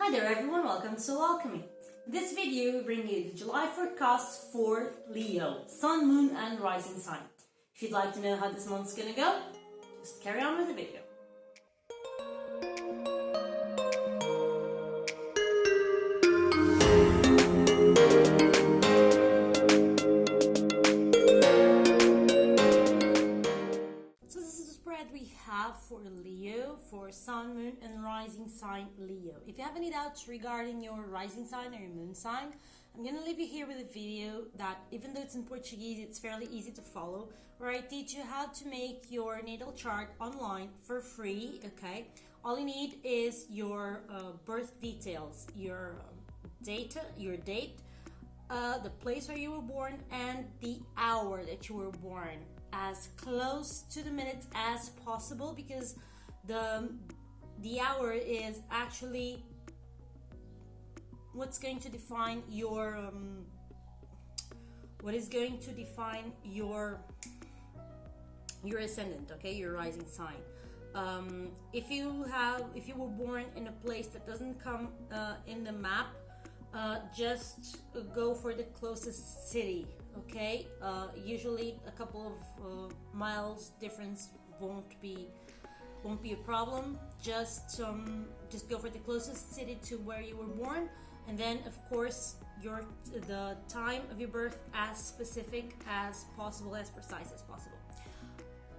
Hi there everyone, welcome to Alchemy. In this video we bring you the July forecast for Leo, Sun, Moon and Rising sign. If you'd like to know how this month's gonna go, just carry on with the video. We have for Leo, for Sun, Moon and Rising sign Leo. If you have any doubts regarding your rising sign or your moon sign, I'm going to leave you here with a video that, even though it's in Portuguese, it's fairly easy to follow, where I teach you how to make your natal chart online for free, okay? All you need is your birth details, your date, the place where you were born and the hour that you were born, as close to the minutes as possible, because the hour is actually what's going to define your your ascendant, okay, your rising sign. If you were born in a place that doesn't come in the map, just go for the closest city, okay? Usually a couple of miles difference won't be a problem. Just go for the closest city to where you were born, and then of course the time of your birth as specific as possible, as precise as possible.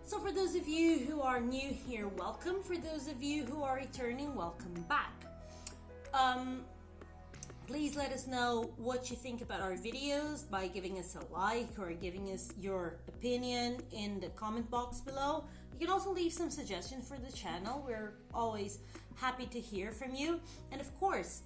So for those of you who are new here, welcome. For those of you who are returning, welcome back. Please let us know what you think about our videos by giving us a like or giving us your opinion in the comment box below. You can also leave some suggestions for the channel. We're always happy to hear from you. And of course,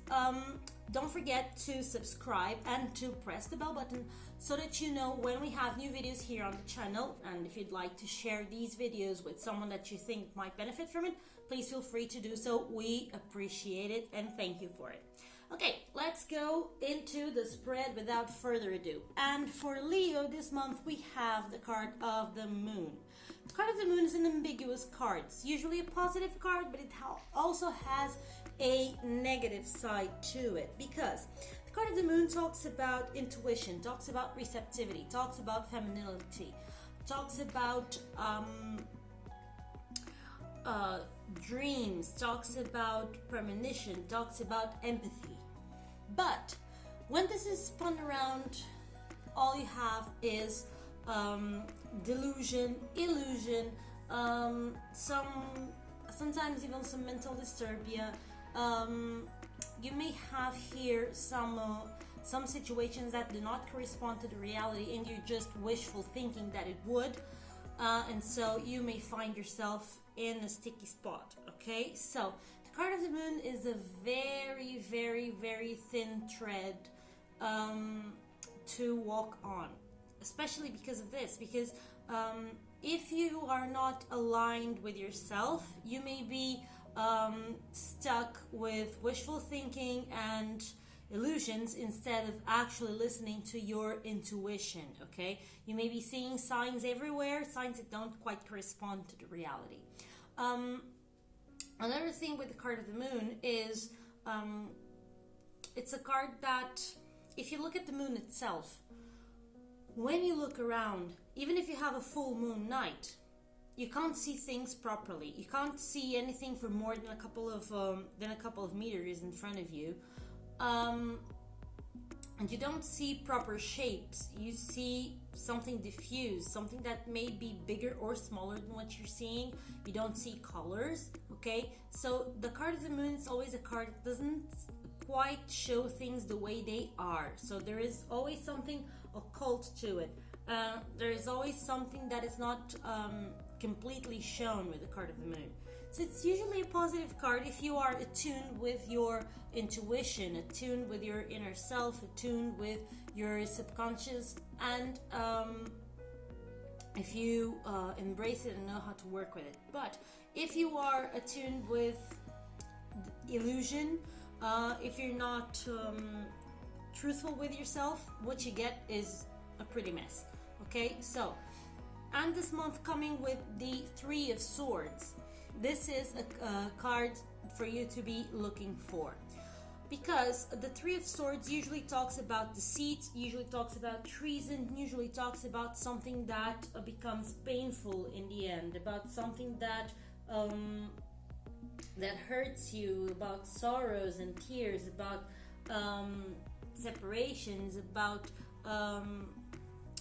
don't forget to subscribe and to press the bell button so that you know when we have new videos here on the channel. And if you'd like to share these videos with someone that you think might benefit from it, please feel free to do so. We appreciate it and thank you for it. Okay, let's go into the spread without further ado. And for Leo this month, we have the card of the Moon. The card of the Moon is an ambiguous card. It's usually a positive card, but it also has a negative side to it, because the card of the Moon talks about intuition, talks about receptivity, talks about femininity, talks about dreams, talks about premonition, talks about empathy. But when this is spun around, all you have is delusion, illusion, sometimes even some mental disturbia. You may have here some situations that do not correspond to the reality, and you're just wishful thinking that it would, and so you may find yourself in a sticky spot. Okay, so the card of the Moon is a very, very, very thin thread to walk on, especially because of this, because if you are not aligned with yourself, you may be stuck with wishful thinking and illusions instead of actually listening to your intuition. Okay, you may be seeing signs everywhere, signs that don't quite correspond to the reality. Another thing with the card of the Moon is it's a card that, if you look at the moon itself, when you look around, even if you have a full moon night, you can't see things properly. You can't see anything for more than a couple of meters in front of you, and you don't see proper shapes. You see something diffuse, something that may be bigger or smaller than what you're seeing. You don't see colors. Okay, so the card of the Moon is always a card that doesn't quite show things the way they are. So there is always something occult to it. There is always something that is not completely shown with the card of the Moon. So it's usually a positive card if you are attuned with your intuition, attuned with your inner self, attuned with your subconscious, and if you embrace it and know how to work with it. But if you are attuned with illusion, if you're not truthful with yourself, what you get is a pretty mess. Okay, so, and this month coming with the Three of Swords. This is a card for you to be looking for. because the Three of Swords usually talks about deceit, usually talks about treason, usually talks about something that becomes painful in the end, about something that that hurts you, about sorrows and tears, about separations, about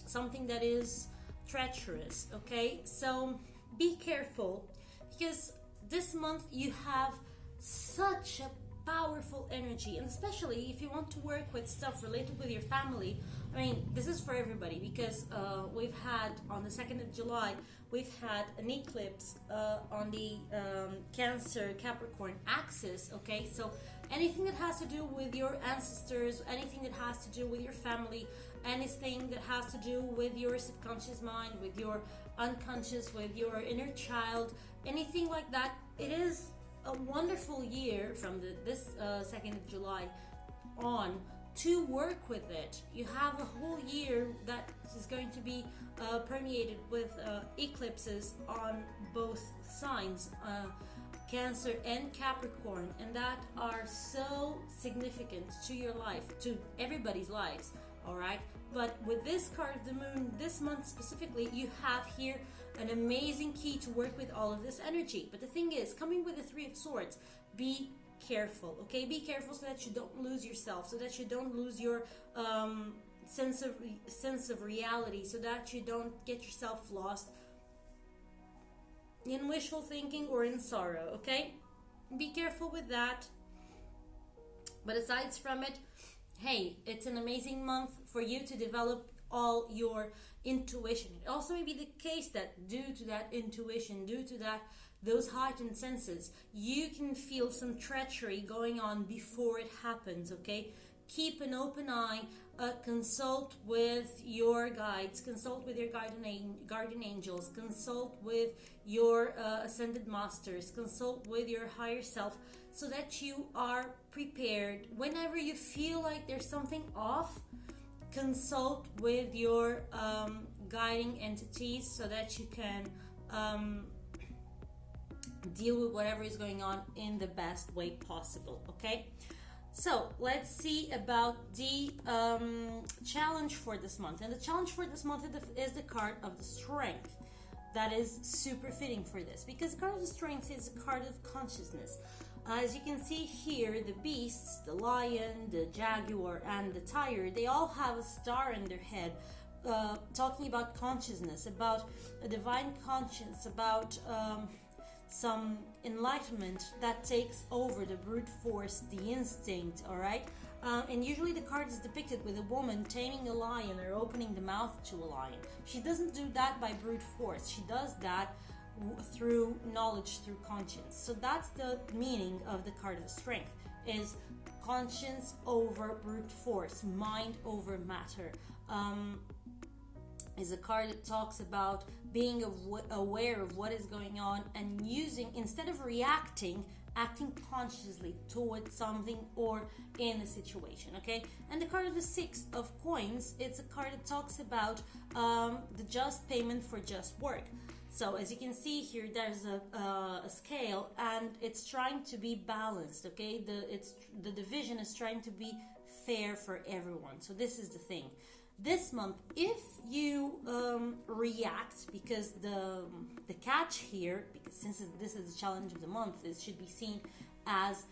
something that is treacherous. Okay, so be careful, because this month you have such a powerful energy, and especially if you want to work with stuff related with your family. I mean, this is for everybody, because we've had on the 2nd of July, we've had an eclipse on the Cancer Capricorn axis. Okay, so anything that has to do with your ancestors, anything that has to do with your family, anything that has to do with your subconscious mind, with your unconscious, with your inner child, anything like that, it is a wonderful year from this 2nd of July on to work with it. You have a whole year that is going to be permeated with eclipses on both signs, Cancer and Capricorn, and that are so significant to your life, to everybody's lives, all right? But with this card of the moon, this month specifically, you have here an amazing key to work with all of this energy. But the thing is, coming with the Three of Swords, be careful, okay? Be careful so that you don't lose yourself, so that you don't lose your sense of reality, so that you don't get yourself lost in wishful thinking or in sorrow, okay? Be careful with that. But aside from it, hey, it's an amazing month for you to develop all your intuition. It also may be the case that due to that intuition, due to that those heightened senses, you can feel some treachery going on before it happens, okay? Keep an open eye, consult with your guides, consult with your guardian angels, consult with your ascended masters, consult with your higher self, so that you are prepared. Whenever you feel like there's something off, consult with your guiding entities so that you can deal with whatever is going on in the best way possible, okay? So let's see about the challenge for this month. And the challenge for this month is the card of the Strength. That is super fitting for this, because the card of the Strength is a card of consciousness. As you can see here, the beasts, the lion, the jaguar, and the tiger, they all have a star in their head, talking about consciousness, about a divine conscience, about some enlightenment that takes over the brute force, the instinct, all right? And usually the card is depicted with a woman taming a lion or opening the mouth to a lion. She doesn't do that by brute force. She does that through knowledge, through conscience. So that's the meaning of the card of the Strength, is conscience over brute force, mind over matter. Is a card that talks about being aware of what is going on and using, instead of reacting, acting consciously towards something or in a situation, okay? And the card of the Six of Coins, it's a card that talks about the just payment for just work. So as you can see here, there's a scale, and it's trying to be balanced, okay? The division is trying to be fair for everyone. So this is the thing. This month, if you react, because the catch here, because since this is the challenge of the month, it should be seen as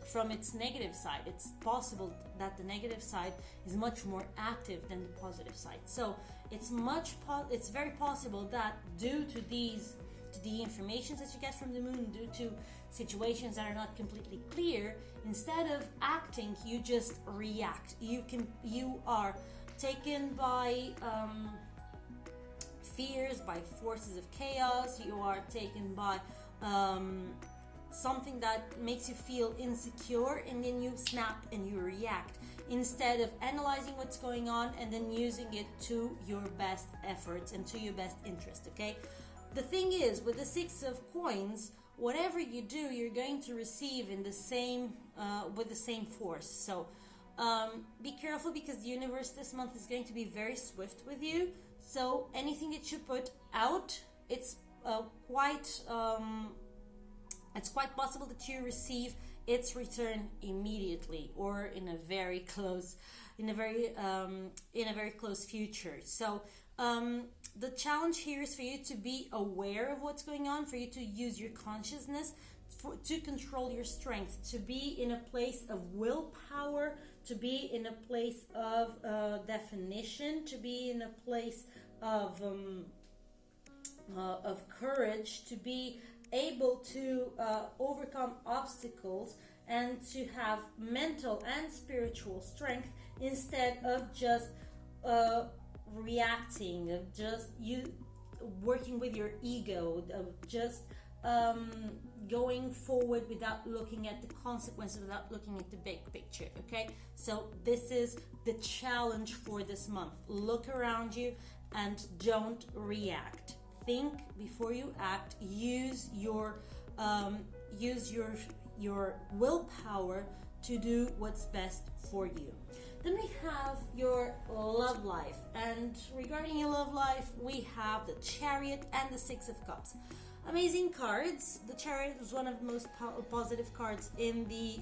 from its negative side. It's possible that the negative side is much more active than the positive side. So it's very possible that due to the information that you get from the moon, due to situations that are not completely clear, instead of acting, you just react. You are taken by fears, by forces of chaos. You are taken by something that makes you feel insecure, and then you snap and you react, instead of analyzing what's going on and then using it to your best efforts and to your best interest, okay? The thing is, with the Six of Coins, whatever you do, you're going to receive in the same with the same force. So be careful, because the universe this month is going to be very swift with you. So anything that you put out, it's quite possible that you receive its return immediately or in a very close future. So the challenge here is for you to be aware of what's going on, for you to use your consciousness to control your strength, to be in a place of willpower, to be in a place of definition, to be in a place of courage, to be able to overcome obstacles, and to have mental and spiritual strength instead of just reacting, of just you working with your ego, of just going forward without looking at the consequences, without looking at the big picture. Okay, so this is the challenge for this month. Look around you and don't react. Think before you act. Use your willpower to do what's best for you. Then we have your love life, and regarding your love life, we have the Chariot and the Six of Cups. Amazing cards. The Chariot is one of the most positive cards in the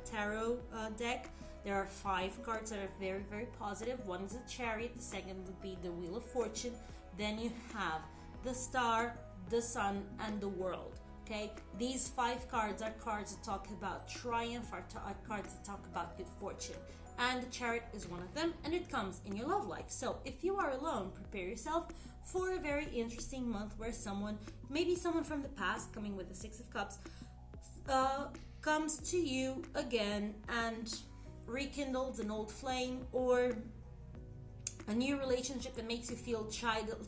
tarot deck. There are 5 cards that are very, very positive. One is the Chariot, the second would be the Wheel of Fortune. Then you have the Star, the Sun, and the World. Okay, these 5 cards are cards that talk about triumph, are cards that talk about good fortune. And the Chariot is one of them, and it comes in your love life. So if you are alone, prepare yourself for a very interesting month where maybe someone from the past, coming with the Six of Cups, comes to you again and rekindles an old flame, or a new relationship that makes you feel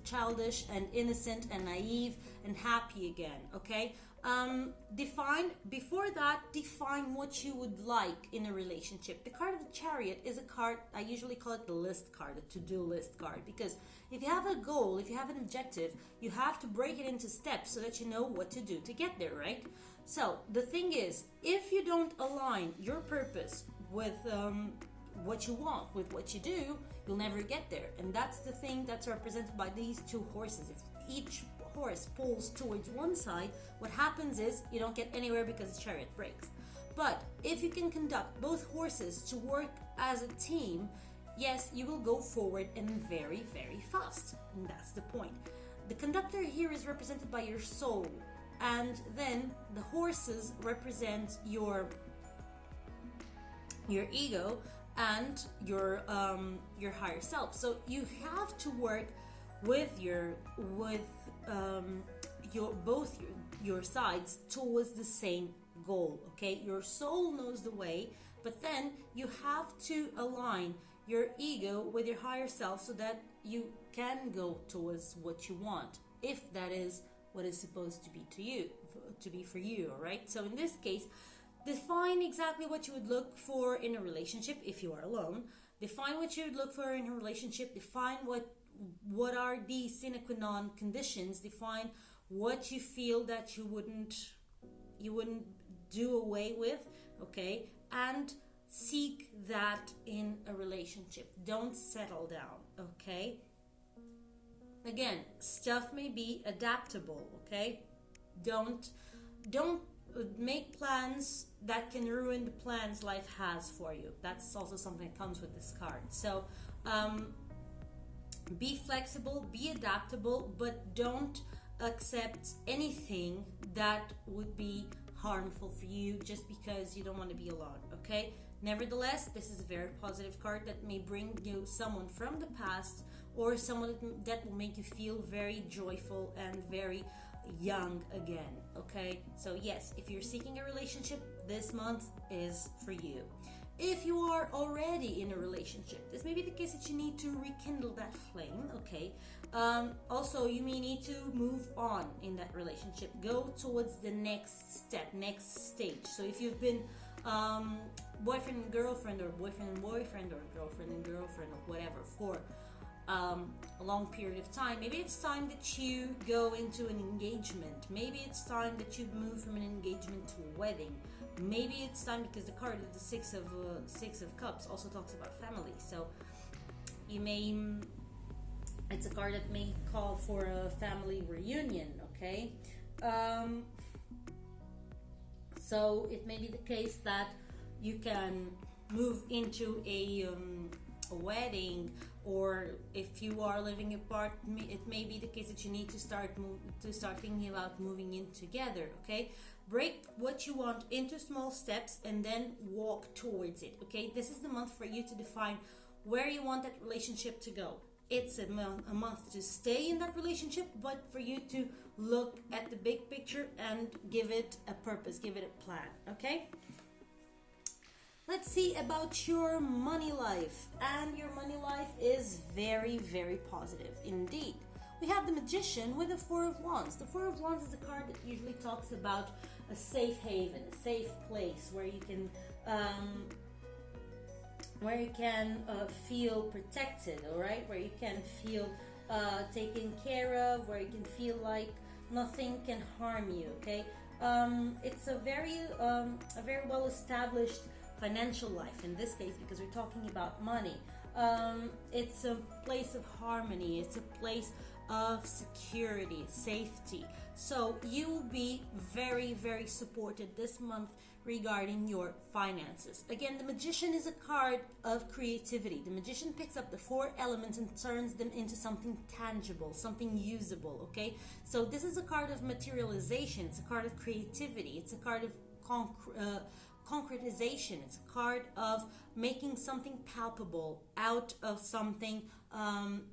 childish and innocent and naive and happy again. Okay, define what you would like in a relationship. The card of the Chariot is a card, I usually call it the list card, a to-do list card, because if you have a goal, if you have an objective, you have to break it into steps so that you know what to do to get there, right? So the thing is, if you don't align your purpose with what you want, with what you do, you'll never get there. And that's the thing that's represented by these 2 horses. If each horse pulls towards one side, what happens is you don't get anywhere because the Chariot breaks. But if you can conduct both horses to work as a team, yes, you will go forward and very, very fast. And that's the point. The conductor here is represented by your soul, and then the horses represent your ego and your higher self. So you have to work with your sides towards the same goal. Okay, your soul knows the way, but then you have to align your ego with your higher self so that you can go towards what you want, if that is what is supposed to be for you. All right, so in this case, define exactly what you would look for in a relationship if you are alone. Define what you would look for in a relationship. Define what are the sine qua non conditions. Define what you feel that you wouldn't do away with, okay? And seek that in a relationship. Don't settle down, okay? Again, stuff may be adaptable, okay? Don't make plans that can ruin the plans life has for you. That's also something that comes with this card. So be flexible, be adaptable, but don't accept anything that would be harmful for you just because you don't want to be alone, okay? Nevertheless, this is a very positive card that may bring you someone from the past, or someone that will make you feel very joyful and very young again, okay? So yes, if you're seeking a relationship, this month is for you. If you are already in a relationship, this may be the case that you need to rekindle that flame, okay? Also, you may need to move on in that relationship. Go towards the next step, next stage. So if you've been boyfriend and girlfriend, or boyfriend and boyfriend, or girlfriend and girlfriend, or whatever, for a long period of time, maybe it's time that you go into an engagement. Maybe it's time that you move from an engagement to a wedding. Maybe it's time, because the card of the Six of Cups also talks about family. So it's a card that may call for a family reunion, okay? So it may be the case that you can move into a wedding, or if you are living apart, it may be the case that you need to start thinking about moving in together. Okay, break what you want into small steps and then walk towards it. Okay, this is the month for you to define where you want that relationship to go. It's a month to stay in that relationship, but for you to look at the big picture and give it a purpose, give it a plan. Okay, let's see about your money life. And your money life is very, very positive indeed. We have the Magician with the Four of Wands. The Four of Wands is a card that usually talks about a safe haven, a safe place where you can feel protected, all right, where you can feel taken care of, where you can feel like nothing can harm you. Okay, it's a very well established financial life in this case, because we're talking about money. It's a place of harmony, it's a place of security, safety. So you will be very, very supported this month regarding your finances. Again, the Magician is a card of creativity. The Magician picks up the four elements and turns them into something tangible, something usable. Okay, so this is a card of materialization, it's a card of creativity, it's a card of concretization. It's a card of making something palpable out of something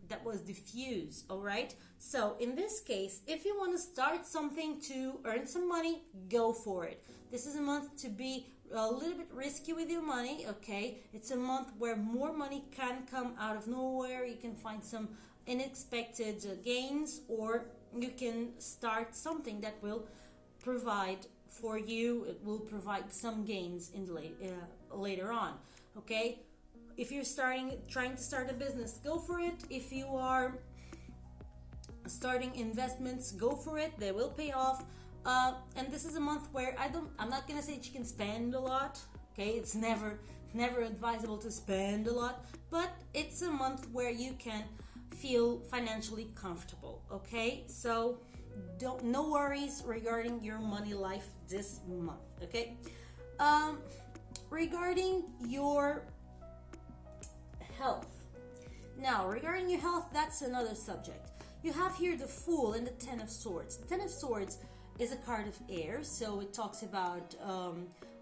that was diffuse. All right, so in this case, if you want to start something to earn some money, go for it. This is a month to be a little bit risky with your money. Okay, it's a month where more money can come out of nowhere. You can find some unexpected gains, or you can start something that will provide for you. It will provide some gains in later on. Okay, if you're trying to start a business, go for it. If you are starting investments, go for it. They will pay off. And this is a month where I'm not gonna say that you can spend a lot. Okay, it's never advisable to spend a lot, but it's a month where you can feel financially comfortable. Okay, so no worries regarding your money life this month. Okay, regarding your health. Now, regarding your health, that's another subject. You have here the Fool and the Ten of Swords. The Ten of Swords is a card of air, so it talks about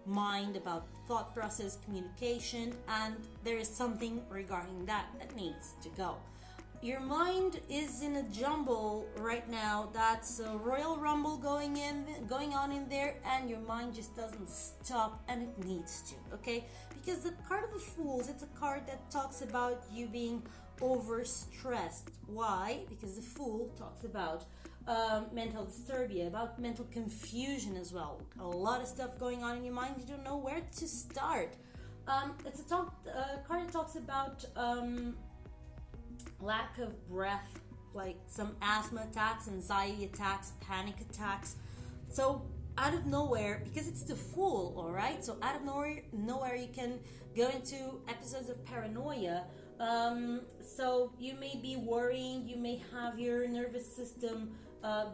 mind, about thought process, communication, and there is something regarding that needs to go. Your mind is in a jumble right now. That's a royal rumble going on in there, and your mind just doesn't stop, and it needs to. Okay, because the card of the Fools, it's a card that talks about you being overstressed. Why? Because the Fool talks about mental disturbia, about mental confusion as well. A lot of stuff going on in your mind. You don't know where to start. It's a card that talks about lack of breath, like some asthma attacks, anxiety attacks, panic attacks. So out of nowhere, because it's the Fool, all right? So out of nowhere you can go into episodes of paranoia. So you may be worrying, you may have your nervous system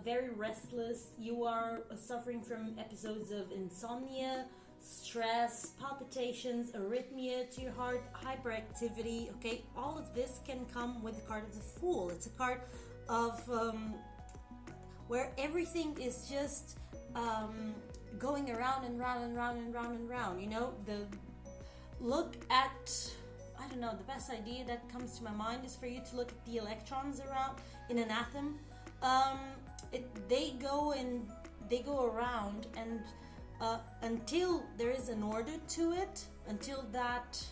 very restless, you are suffering from episodes of insomnia, stress, palpitations, arrhythmia to your heart, hyperactivity. Okay, all of this can come with the card of the Fool. It's a card of where everything is just going around and round and round and round and round. You know, look at, I don't know, the best idea that comes to my mind is for you to look at the electrons around in an atom. They go around, and until there is an order to it, until that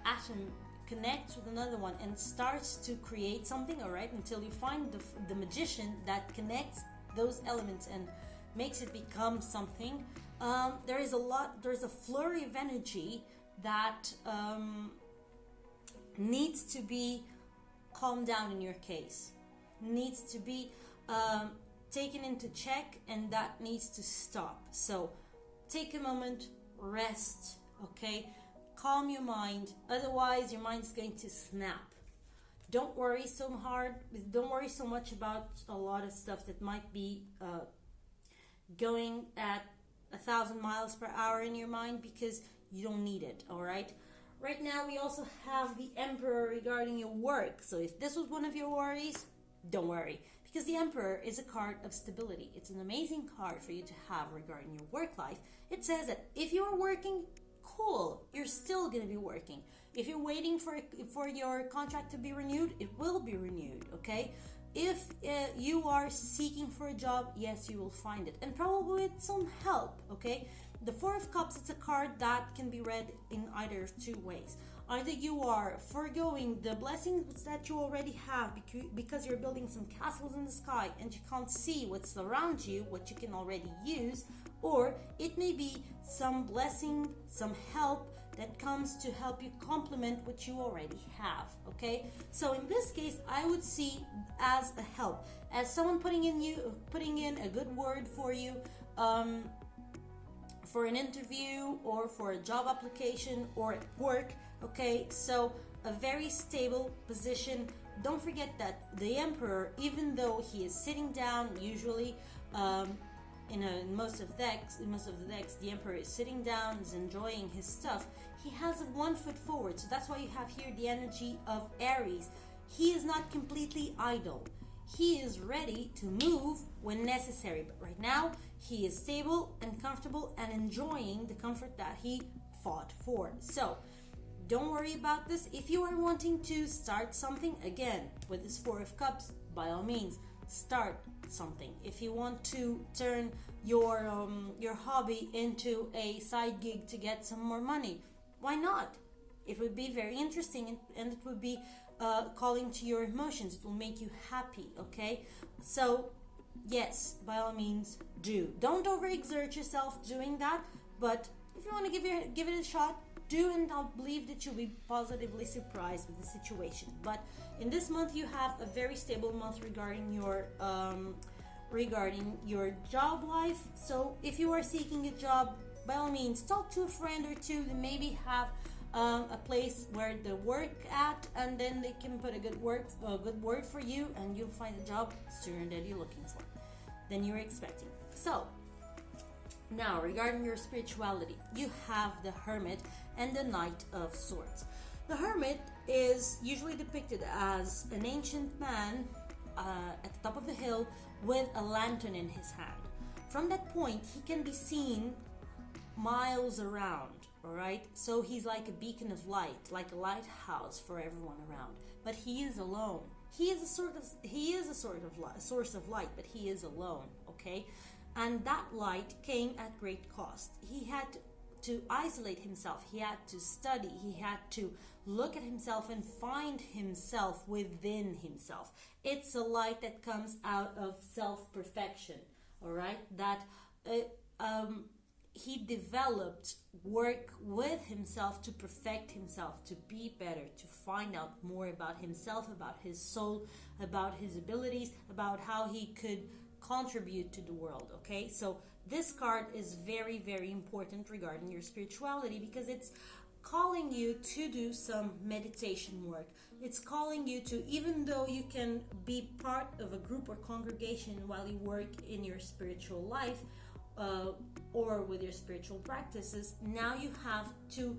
atom connects with another one and starts to create something, all right, until you find the magician that connects those elements and makes it become something, there's a flurry of energy that needs to be calmed down in your case, needs to be taken into check, and that needs to stop. So take a moment, rest, okay? Calm your mind, otherwise your mind's going to snap. Don't worry so much about a lot of stuff that might be going at 1,000 miles per hour in your mind, because you don't need it. All right. Right now we also have the Emperor regarding your work. So if this was one of your worries, don't worry, because the Emperor is a card of stability. It's an amazing card for you to have regarding your work life. It says that if you are working, cool, you're still going to be working. If you're waiting for your contract to be renewed, it will be renewed, okay? If you are seeking for a job, yes, you will find it, and probably with some help, okay? The Four of Cups, it's a card that can be read in either two ways. Either you are foregoing the blessings that you already have because you're building some castles in the sky and you can't see what's around you, what you can already use, or it may be some blessing, some help that comes to help you complement what you already have, okay? So in this case, I would see as a help, as someone putting in a good word for you, for an interview or for a job application or at work, okay? So a very stable position. Don't forget that the Emperor, even though he is sitting down, usually in most of the decks, the Emperor is sitting down, is enjoying his stuff. He has one foot forward, so that's why you have here the energy of Aries. He is not completely idle. He is ready to move when necessary, but right now he is stable and comfortable and enjoying the comfort that he fought for. So don't worry about this. If you are wanting to start something, again, with this Four of Cups, by all means, start something. If you want to turn your hobby into a side gig to get some more money, why not? It would be very interesting, and it would be calling to your emotions. It will make you happy, okay? So yes, by all means, do. Don't overexert yourself doing that, but if you want to give it a shot, do, and I'll believe that you'll be positively surprised with the situation. But in this month, you have a very stable month regarding your job life. So if you are seeking a job, by all means, talk to a friend or two that maybe have a place where they work at, and then they can put a good word for you, and you'll find a job sooner than you're looking for, than you're expecting. So now, regarding your spirituality, you have the Hermit and the Knight of Swords. The Hermit is usually depicted as an ancient man at the top of a hill with a lantern in his hand. From that point, he can be seen miles around, all right? So he's like a beacon of light, like a lighthouse for everyone around. But he is alone. He is a source of light, but he is alone, okay? And that light came at great cost. He had to isolate himself. He had to study. He had to look at himself and find himself within himself. It's a light that comes out of self-perfection, all right? That he developed work with himself to perfect himself, to be better, to find out more about himself, about his soul, about his abilities, about how he could contribute to the world, okay? So this card is very, very important regarding your spirituality, because it's calling you to do some meditation work. It's calling you to, even though you can be part of a group or congregation while you work in your spiritual life or with your spiritual practices, now you have to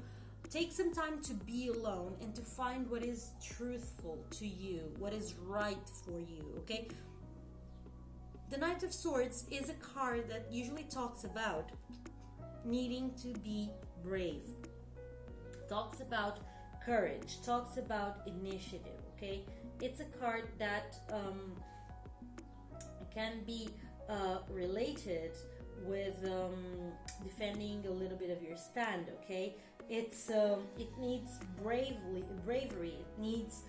take some time to be alone and to find what is truthful to you, what is right for you, okay? The Knight of Swords is a card that usually talks about needing to be brave, talks about courage, talks about initiative, okay? It's a card that can be related with defending a little bit of your stand, okay? It needs bravery, it needs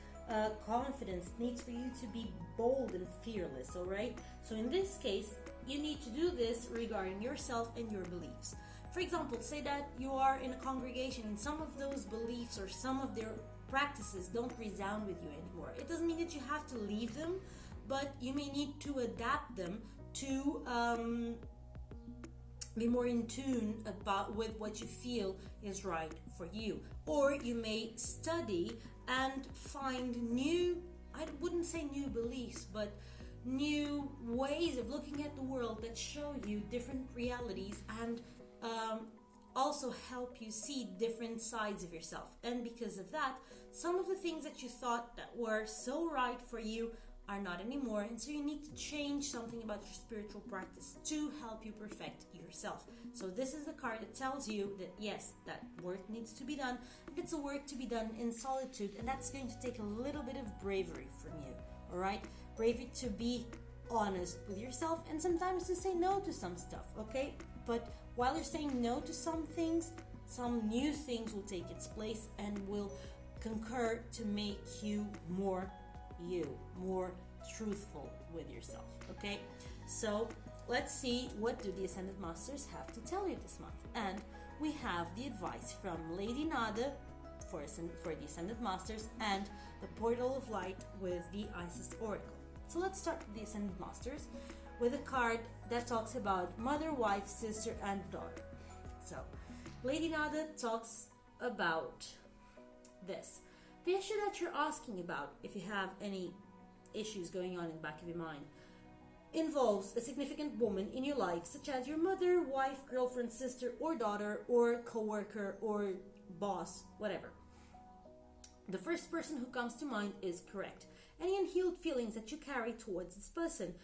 confidence, it needs for you to be bold and fearless, all right? So in this case, you need to do this regarding yourself and your beliefs. For example, say that you are in a congregation and some of those beliefs or some of their practices don't resound with you anymore. It doesn't mean that you have to leave them, but you may need to adapt them to be more in tune with what you feel is right for you. Or you may study and find new, I wouldn't say new beliefs, but new ways of looking at the world that show you different realities and also help you see different sides of yourself. And because of that, some of the things that you thought that were so right for you are not anymore, and so you need to change something about your spiritual practice to help you perfect yourself. So this is the card that tells you that yes, that work needs to be done, and it's a work to be done in solitude, and that's going to take a little bit of bravery from you. All right, bravery to be honest with yourself and sometimes to say no to some stuff. Okay, but while you're saying no to some things, some new things will take its place and will concur to make you, more truthful with yourself. Okay, so let's see, what do the Ascended Masters have to tell you this month? And we have the advice from Lady Nada for the Ascended Masters and the Portal of Light with the Isis Oracle. So let's start with the Ascended Masters with a card that talks about mother, wife, sister, and daughter. So Lady Nada talks about this. The issue that you're asking about, if you have any issues going on in the back of your mind, involves a significant woman in your life, such as your mother, wife, girlfriend, sister, or daughter, or co-worker, or boss, whatever. The first person who comes to mind is correct. Any unhealed feelings that you carry towards this person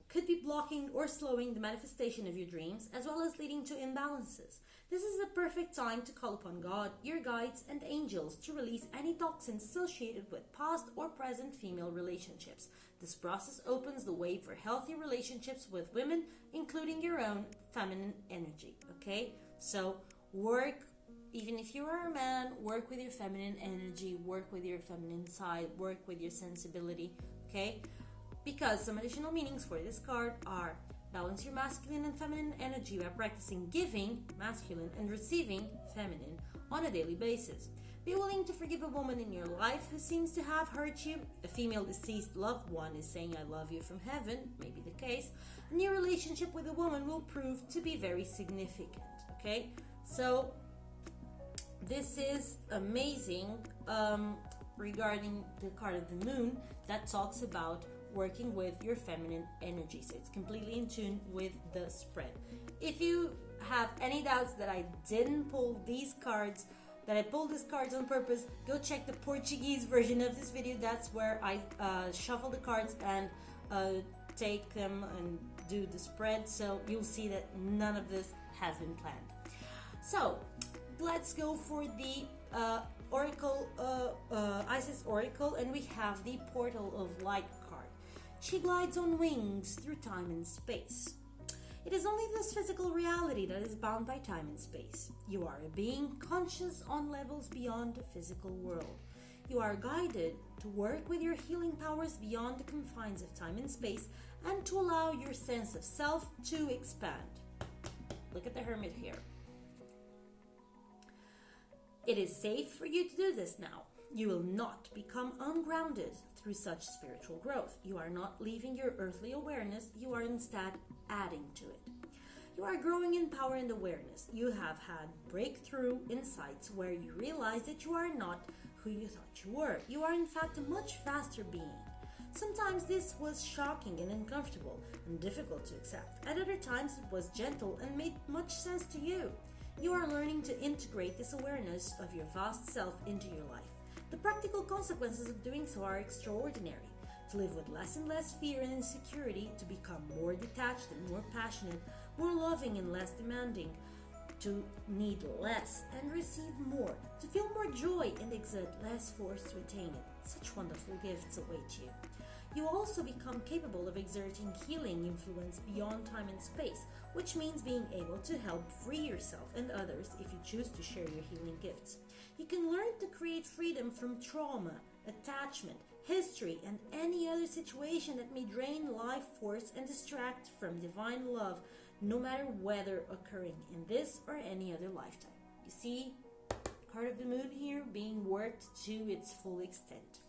could be blocking or slowing the manifestation of your dreams, as well as leading to imbalances. This is the perfect time to call upon God, your guides, and angels to release any toxins associated with past or present female relationships. This process opens the way for healthy relationships with women, including your own feminine energy. Okay? So work, even if you are a man, work with your feminine energy, work with your feminine side, work with your sensibility. Okay? Because some additional meanings for this card are: balance your masculine and feminine energy by practicing giving, masculine, and receiving, feminine, on a daily basis. Be willing to forgive a woman in your life who seems to have hurt you. A female deceased loved one is saying "I love you" from heaven, may be the case. And your relationship with a woman will prove to be very significant. Okay? So this is amazing regarding the card of the moon that talks about working with your feminine energy. So it's completely in tune with the spread. If you have any doubts that I didn't pull these cards, that I pulled these cards on purpose, go check the Portuguese version of this video. That's where I shuffle the cards and take them and do the spread. So you'll see that none of this has been planned. So let's go for the Oracle, Isis Oracle, and we have the Portal of Light card. She glides on wings through time and space. It is only this physical reality that is bound by time and space. You are a being conscious on levels beyond the physical world. You are guided to work with your healing powers beyond the confines of time and space and to allow your sense of self to expand. Look at the Hermit here. It is safe for you to do this now. You will not become ungrounded through such spiritual growth. You are not leaving your earthly awareness, you are instead adding to it. You are growing in power and awareness. You have had breakthrough insights where you realize that you are not who you thought you were. You are in fact a much faster being. Sometimes this was shocking and uncomfortable and difficult to accept. At other times it was gentle and made much sense to you. You are learning to integrate this awareness of your vast self into your life. The practical consequences of doing so are extraordinary. To live with less and less fear and insecurity, to become more detached and more passionate, more loving and less demanding, to need less and receive more, to feel more joy and exert less force to attain it. Such wonderful gifts await you. You also become capable of exerting healing influence beyond time and space, which means being able to help free yourself and others if you choose to share your healing gifts. You can learn to create freedom from trauma, attachment, history, and any other situation that may drain life force and distract from divine love, no matter whether occurring in this or any other lifetime. You see, card of the moon here being worked to its full extent.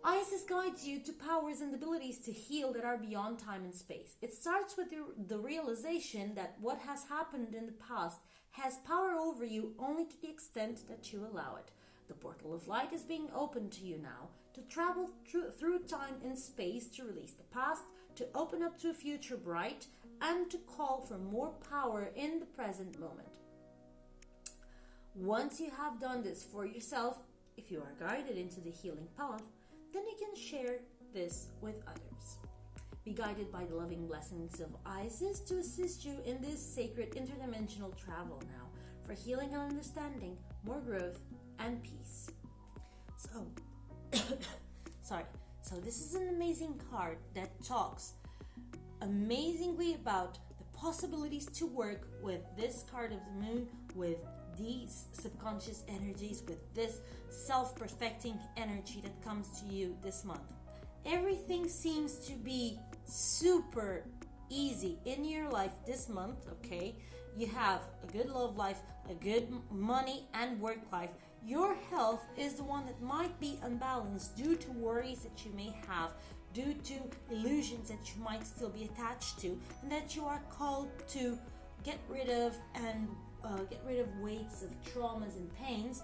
Isis guides you to powers and abilities to heal that are beyond time and space. It starts with the realization that what has happened in the past has power over you only to the extent that you allow it. The portal of light is being opened to you now to to travel through time and space, to release the past, to open up to a future bright, and to call for more power in the present moment. Once you have done this for yourself, if you are guided into the healing path, then you can share this with others. Be guided by the loving blessings of Isis to assist you in this sacred interdimensional travel now for healing and understanding, more growth and peace. So, So this is an amazing card that talks amazingly about the possibilities to work with this card of the moon, with these subconscious energies, with this self-perfecting energy that comes to you this month. Everything seems to be super easy in your life this month, okay? You have a good love life, a good money and work life. Your health is the one that might be unbalanced due to worries that you may have, due to illusions that you might still be attached to, and that you are called to get rid of weights of traumas and pains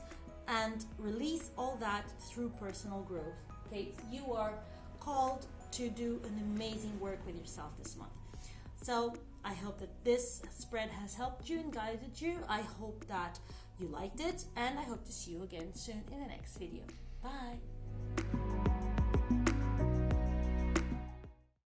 and release all that through personal growth. Okay, you are called to do an amazing work with yourself this month. So I hope that this spread has helped you and guided you. I hope that you liked it, and I hope to see you again soon in the next video. Bye.